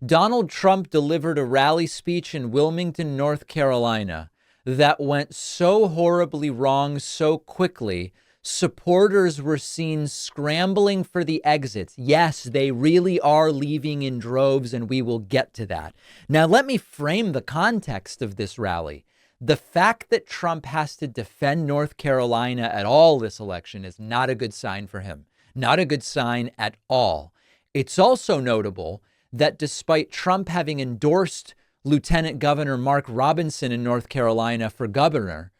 Donald Trump delivered a rally speech in Wilmington, North Carolina, that went so horribly wrong so quickly. Supporters were seen scrambling for the exits. Yes, they really are leaving in droves, and we will get to that. Now, let me frame the context of this rally. The fact that Trump has to defend North Carolina at all this election is not a good sign for him. Not a good sign at all. It's also notable that despite Trump having endorsed Lieutenant Governor Mark Robinson in North Carolina for governor,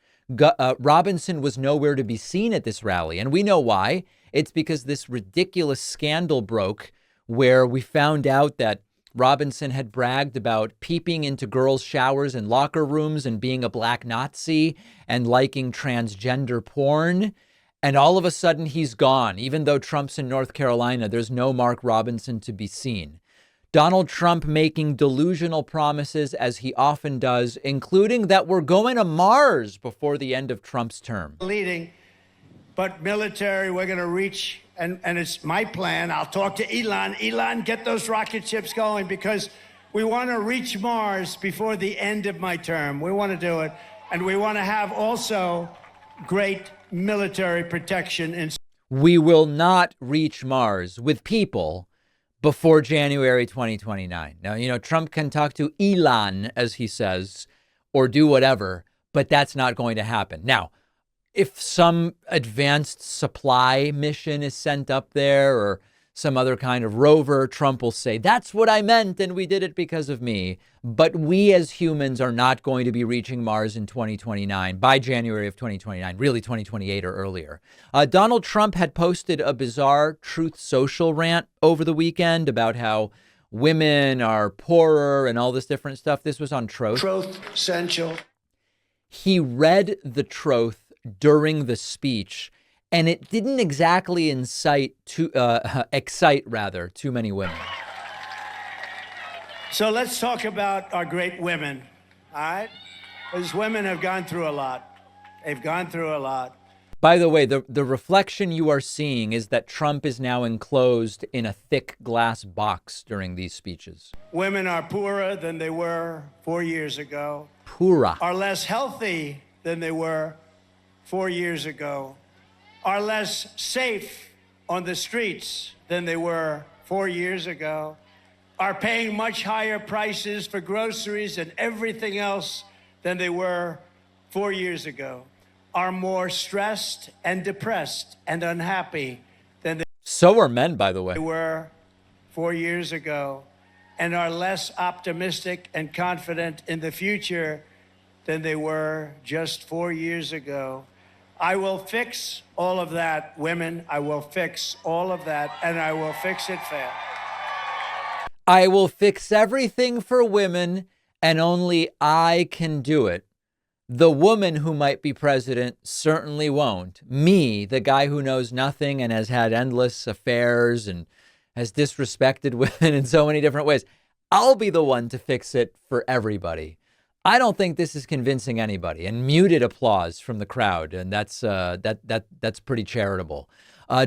Robinson was nowhere to be seen at this rally. And we know why. It's because this ridiculous scandal broke where we found out that Robinson had bragged about peeping into girls' showers and locker rooms and being a black Nazi and liking transgender porn. And all of a sudden he's gone. Even though Trump's in North Carolina, there's no Mark Robinson to be seen. Donald Trump making delusional promises, as he often does, including that we're going to Mars before the end of Trump's term. Leading, but military, we're going to reach, and it's my plan. I'll talk to Elon. Elon, get those rocket ships going, because we want to reach Mars before the end of my term. We want to do it. And we want to have also great military protection. We will not reach Mars with people before January 2029. Now, Trump can talk to Elon, as he says, or do whatever, but that's not going to happen. Now, if some advanced supply mission is sent up there or some other kind of rover, Trump will say, that's what I meant, and we did it because of me. But we as humans are not going to be reaching Mars in 2029, by January of 2029, really 2028 or earlier. Donald Trump had posted a bizarre Truth Social rant over the weekend about how women are poorer and all this different stuff. This was on Truth. Truth essential. He read the truth during the speech, and it didn't exactly excite too many women. So let's talk about our great women, all right? These women have gone through a lot. They've gone through a lot. By the way, the reflection you are seeing is that Trump is now enclosed in a thick glass box during these speeches. Women are poorer than they were 4 years ago. Poorer. Are less healthy than they were 4 years ago. Are less safe on the streets than they were 4 years ago. Are paying much higher prices for groceries and everything else than they were 4 years ago. Are more stressed and depressed and unhappy than so are men, by the way. They were 4 years ago, and are less optimistic and confident in the future than they were just 4 years ago. I will fix all of that, women. I will fix all of that, and I will fix it fast. I will fix everything for women, and only I can do it. The woman who might be president certainly won't. Me, the guy who knows nothing and has had endless affairs and has disrespected women in so many different ways, I'll be the one to fix it for everybody. I don't think this is convincing anybody. And muted applause from the crowd, and that's pretty charitable.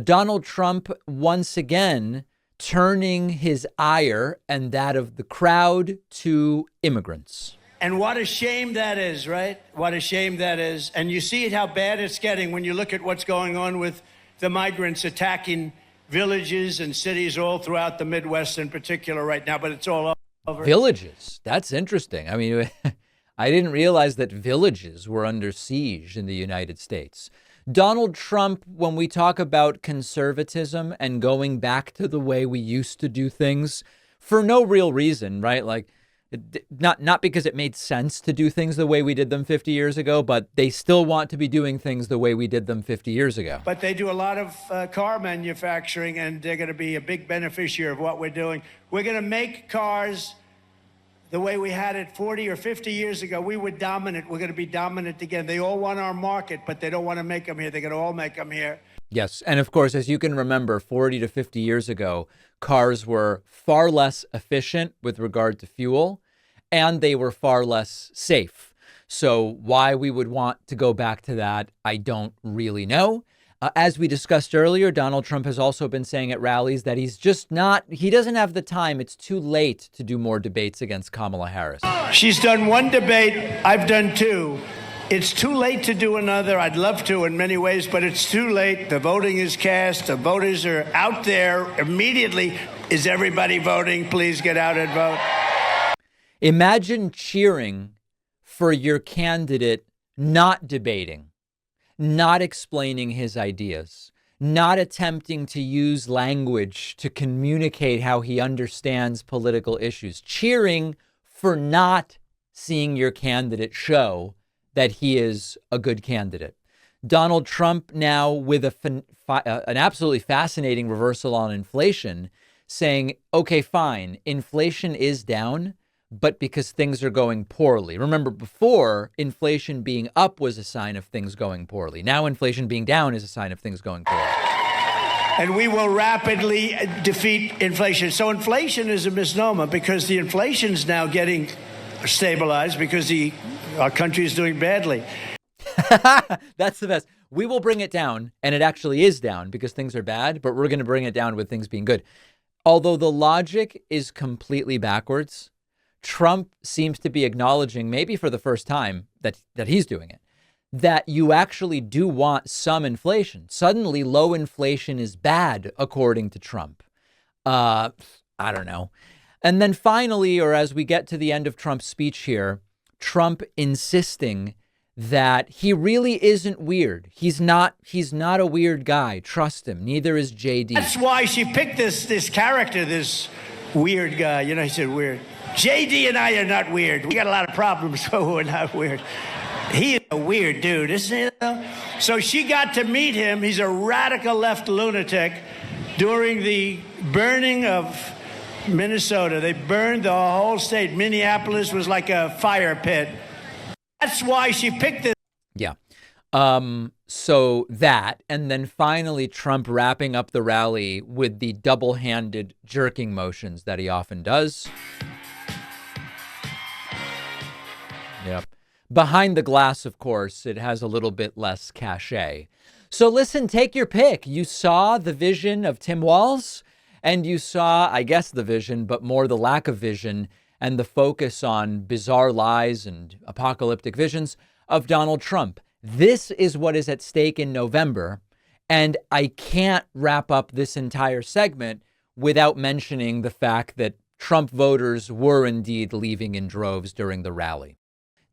Donald Trump once again turning his ire and that of the crowd to immigrants. And what a shame that is, right? What a shame that is. And you see how bad it's getting when you look at what's going on with the migrants attacking villages and cities all throughout the Midwest in particular right now, but it's all over. Villages? That's interesting. I mean, I didn't realize that villages were under siege in the United States. Donald Trump, when we talk about conservatism and going back to the way we used to do things for no real reason, right? Like, not because it made sense to do things the way we did them 50 years ago, but they still want to be doing things the way we did them 50 years ago. But they do a lot of car manufacturing, and they're going to be a big beneficiary of what we're doing. We're going to make cars the way we had it 40 or 50 years ago. We were dominant. We're going to be dominant again. They all want our market, but they don't want to make them here. They're going to all make them here. Yes. And of course, as you can remember, 40 to 50 years ago, cars were far less efficient with regard to fuel, and they were far less safe. So why we would want to go back to that, I don't really know. As we discussed earlier, Donald Trump has also been saying at rallies that he doesn't have the time. It's too late to do more debates against Kamala Harris. She's done one debate. I've done two. It's too late to do another. I'd love to in many ways, but it's too late. The voting is cast. The voters are out there immediately. Is everybody voting? Please get out and vote. Imagine cheering for your candidate not debating, not explaining his ideas, not attempting to use language to communicate how he understands political issues, cheering for not seeing your candidate show that he is a good candidate. Donald Trump now with an absolutely fascinating reversal on inflation, saying, okay, fine, inflation is down, but because things are going poorly. Remember, before, inflation being up was a sign of things going poorly. Now inflation being down is a sign of things going poorly. And we will rapidly defeat inflation. So inflation is a misnomer because the inflation's now getting stabilized because our country is doing badly. That's the best. We will bring it down, and it actually is down because things are bad, but we're going to bring it down with things being good. Although the logic is completely backwards, Trump seems to be acknowledging, maybe for the first time that he's doing it, that you actually do want some inflation. Suddenly, low inflation is bad, according to Trump. I don't know. And then finally, or as we get to the end of Trump's speech here, Trump insisting that he really isn't weird. He's not a weird guy. Trust him. Neither is JD. That's why she picked this character, this weird guy. You know, he said weird. JD and I are not weird. We got a lot of problems, so we're not weird. He is a weird dude, isn't he? So she got to meet him. He's a radical left lunatic. During the burning of Minnesota, they burned the whole state. Minneapolis was like a fire pit. That's why she picked this. Yeah. So that, and then finally Trump wrapping up the rally with the double-handed jerking motions that he often does. Yep. Behind the glass, of course, it has a little bit less cachet. So listen, take your pick. You saw the vision of Tim Walz, and you saw, I guess, the vision, but more the lack of vision and the focus on bizarre lies and apocalyptic visions of Donald Trump. This is what is at stake in November, and I can't wrap up this entire segment without mentioning the fact that Trump voters were indeed leaving in droves during the rally.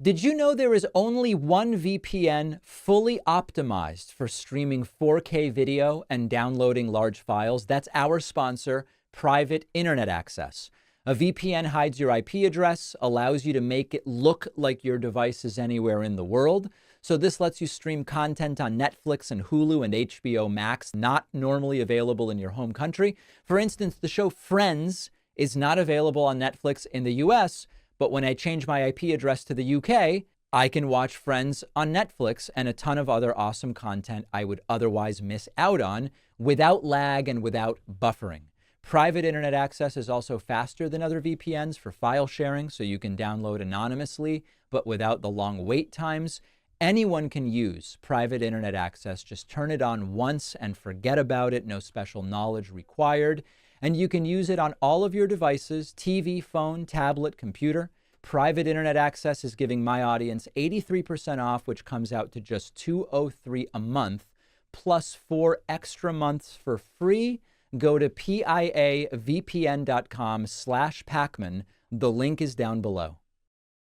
Did you know there is only one VPN fully optimized for streaming 4K video and downloading large files? That's our sponsor, Private Internet Access. A VPN hides your IP address, allows you to make it look like your device is anywhere in the world. So this lets you stream content on Netflix and Hulu and HBO Max, not normally available in your home country. For instance, the show Friends is not available on Netflix in the US, but when I change my IP address to the UK, I can watch Friends on Netflix and a ton of other awesome content I would otherwise miss out on without lag and without buffering. Private internet access is also faster than other VPNs for file sharing, so you can download anonymously, but without the long wait times. Anyone can use private internet access. Just turn it on once and forget about it. No special knowledge required. And you can use it on all of your devices, TV, phone, tablet, computer. Private internet access is giving my audience 83% off, which comes out to just $203 a month, plus 4 extra months for free. Go to piavpn.com/Pacman. The link is down below.